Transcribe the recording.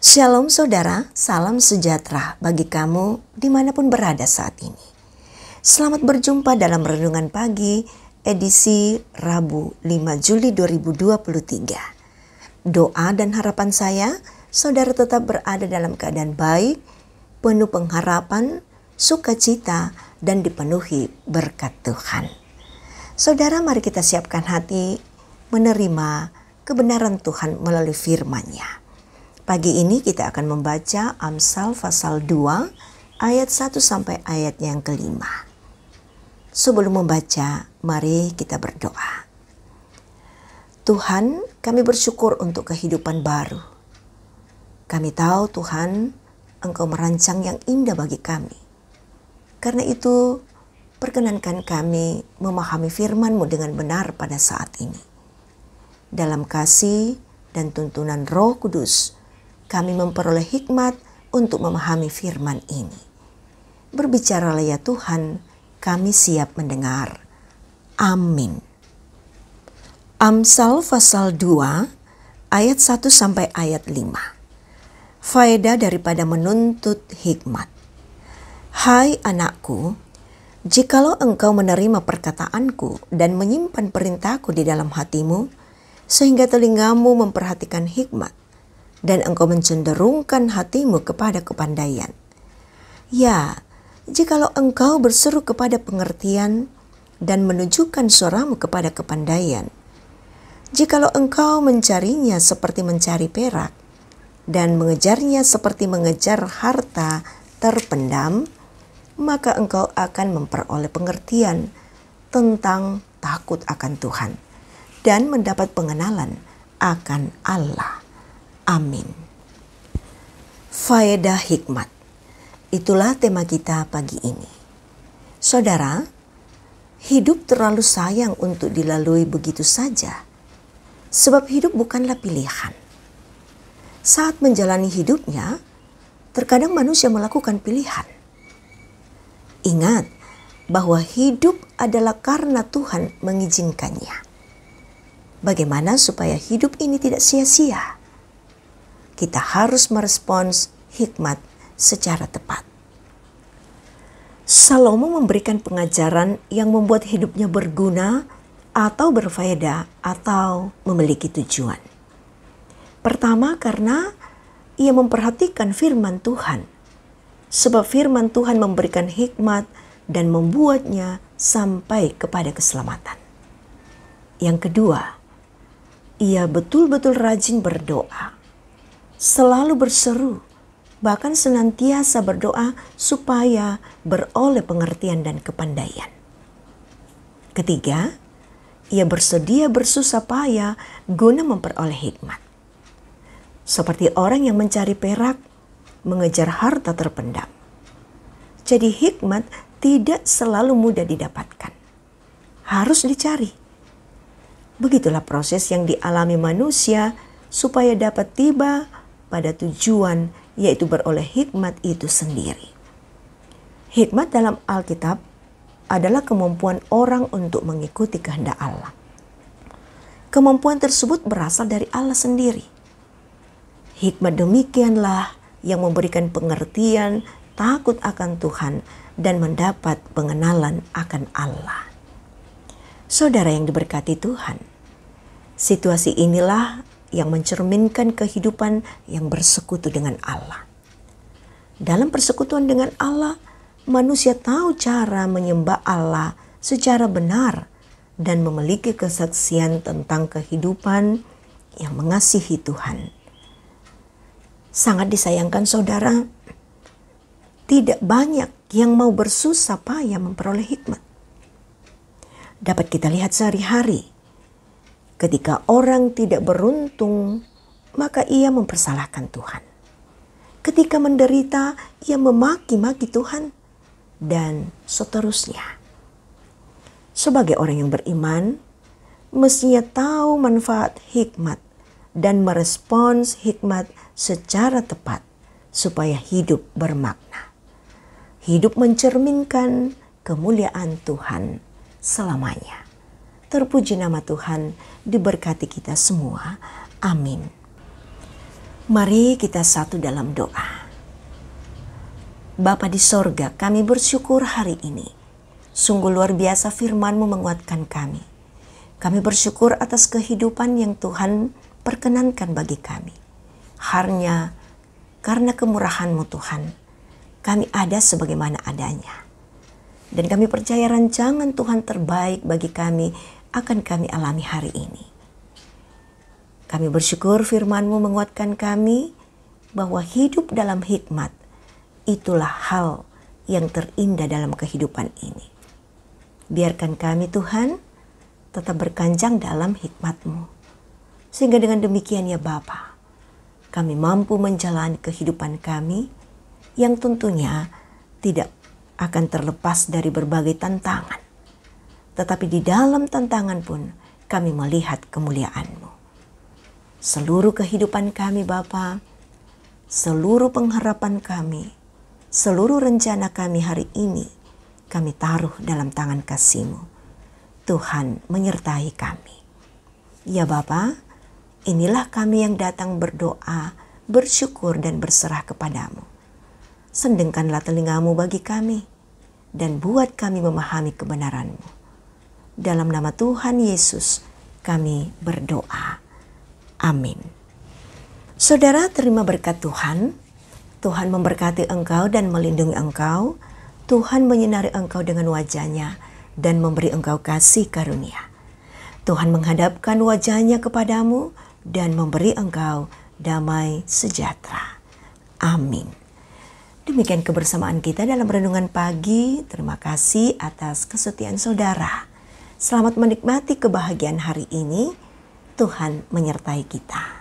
Shalom saudara, salam sejahtera bagi kamu dimanapun berada saat ini. Selamat berjumpa dalam Renungan Pagi edisi Rabu 5 Juli 2023. Doa dan harapan saya, saudara tetap berada dalam keadaan baik, penuh pengharapan, sukacita, dan dipenuhi berkat Tuhan. Saudara, mari kita siapkan hati menerima kebenaran Tuhan melalui firman-Nya. Pagi ini kita akan membaca Amsal pasal 2 ayat 1 sampai ayat yang kelima. Sebelum membaca, mari kita berdoa. Tuhan, kami bersyukur untuk kehidupan baru. Kami tahu Tuhan, Engkau merancang yang indah bagi kami. Karena itu, perkenankan kami memahami firman-Mu dengan benar pada saat ini. Dalam kasih dan tuntunan Roh Kudus, kami memperoleh hikmat untuk memahami firman ini. Berbicaralah ya Tuhan, kami siap mendengar. Amin. Amsal pasal 2 ayat 1 sampai ayat 5. Faedah daripada menuntut hikmat. Hai anakku, jikalau engkau menerima perkataanku dan menyimpan perintahku di dalam hatimu, sehingga telingamu memperhatikan hikmat, dan engkau mencenderungkan hatimu kepada kepandaian. Ya, jikalau engkau berseru kepada pengertian dan menunjukkan suaramu kepada kepandaian, jikalau engkau mencarinya seperti mencari perak dan mengejarnya seperti mengejar harta terpendam, maka engkau akan memperoleh pengertian tentang takut akan Tuhan dan mendapat pengenalan akan Allah. Amin. Faedah hikmat. Itulah tema kita pagi ini. Saudara, hidup terlalu sayang untuk dilalui begitu saja. Sebab hidup bukanlah pilihan. Saat menjalani hidupnya, terkadang manusia melakukan pilihan. Ingat bahwa hidup adalah karena Tuhan mengizinkannya. Bagaimana supaya hidup ini tidak sia-sia? Kita harus merespons hikmat secara tepat. Salomo memberikan pengajaran yang membuat hidupnya berguna atau berfaedah atau memiliki tujuan. Pertama, karena ia memperhatikan firman Tuhan. Sebab firman Tuhan memberikan hikmat dan membuatnya sampai kepada keselamatan. Yang kedua, ia betul-betul rajin berdoa. Selalu berseru, bahkan senantiasa berdoa supaya beroleh pengertian dan kepandaian. Ketiga, ia bersedia bersusah payah guna memperoleh hikmat. Seperti orang yang mencari perak, mengejar harta terpendam. Jadi hikmat tidak selalu mudah didapatkan. Harus dicari. Begitulah proses yang dialami manusia supaya dapat tiba pada tujuan, yaitu beroleh hikmat itu sendiri. Hikmat dalam Alkitab adalah kemampuan orang untuk mengikuti kehendak Allah. Kemampuan tersebut berasal dari Allah sendiri. Hikmat demikianlah yang memberikan pengertian, takut akan Tuhan, dan mendapat pengenalan akan Allah. Saudara yang diberkati Tuhan, situasi inilah yang mencerminkan kehidupan yang bersekutu dengan Allah. Dalam persekutuan dengan Allah, manusia tahu cara menyembah Allah secara benar dan memiliki kesaksian tentang kehidupan yang mengasihi Tuhan. Sangat disayangkan saudara, tidak banyak yang mau bersusah payah memperoleh hikmat. Dapat kita lihat sehari-hari. Ketika orang tidak beruntung, maka ia mempersalahkan Tuhan. Ketika menderita, ia memaki-maki Tuhan, dan seterusnya. Sebagai orang yang beriman, mestinya tahu manfaat hikmat dan merespons hikmat secara tepat supaya hidup bermakna. Hidup mencerminkan kemuliaan Tuhan selamanya. Terpuji nama Tuhan, diberkati kita semua. Amin. Mari kita satu dalam doa. Bapa di sorga, kami bersyukur hari ini. Sungguh luar biasa firman-Mu menguatkan kami. Kami bersyukur atas kehidupan yang Tuhan perkenankan bagi kami. Hanya karena kemurahan-Mu Tuhan, kami ada sebagaimana adanya. Dan kami percaya rancangan Tuhan terbaik bagi kami akan kami alami hari ini. Kami bersyukur firman-Mu menguatkan kami bahwa hidup dalam hikmat itulah hal yang terindah dalam kehidupan ini. Biarkan kami Tuhan tetap berkanjang dalam hikmat-Mu. Sehingga dengan demikian ya Bapa, kami mampu menjalani kehidupan kami yang tentunya tidak akan terlepas dari berbagai tantangan. Tetapi di dalam tantangan pun kami melihat kemuliaan-Mu. Seluruh kehidupan kami Bapa, seluruh pengharapan kami, seluruh rencana kami hari ini, kami taruh dalam tangan kasih-Mu. Tuhan menyertai kami. Ya Bapa, inilah kami yang datang berdoa, bersyukur dan berserah kepada-Mu. Sendengkanlah telinga-Mu bagi kami, dan buat kami memahami kebenaran-Mu. Dalam nama Tuhan Yesus kami berdoa. Amin. Saudara, terima berkat Tuhan. Tuhan memberkati engkau dan melindungi engkau. Tuhan menyinari engkau dengan wajah-Nya dan memberi engkau kasih karunia. Tuhan menghadapkan wajah-Nya kepadamu dan memberi engkau damai sejahtera. Amin. Demikian kebersamaan kita dalam renungan pagi. Terima kasih atas kesetiaan saudara. Selamat menikmati kebahagiaan hari ini. Tuhan menyertai kita.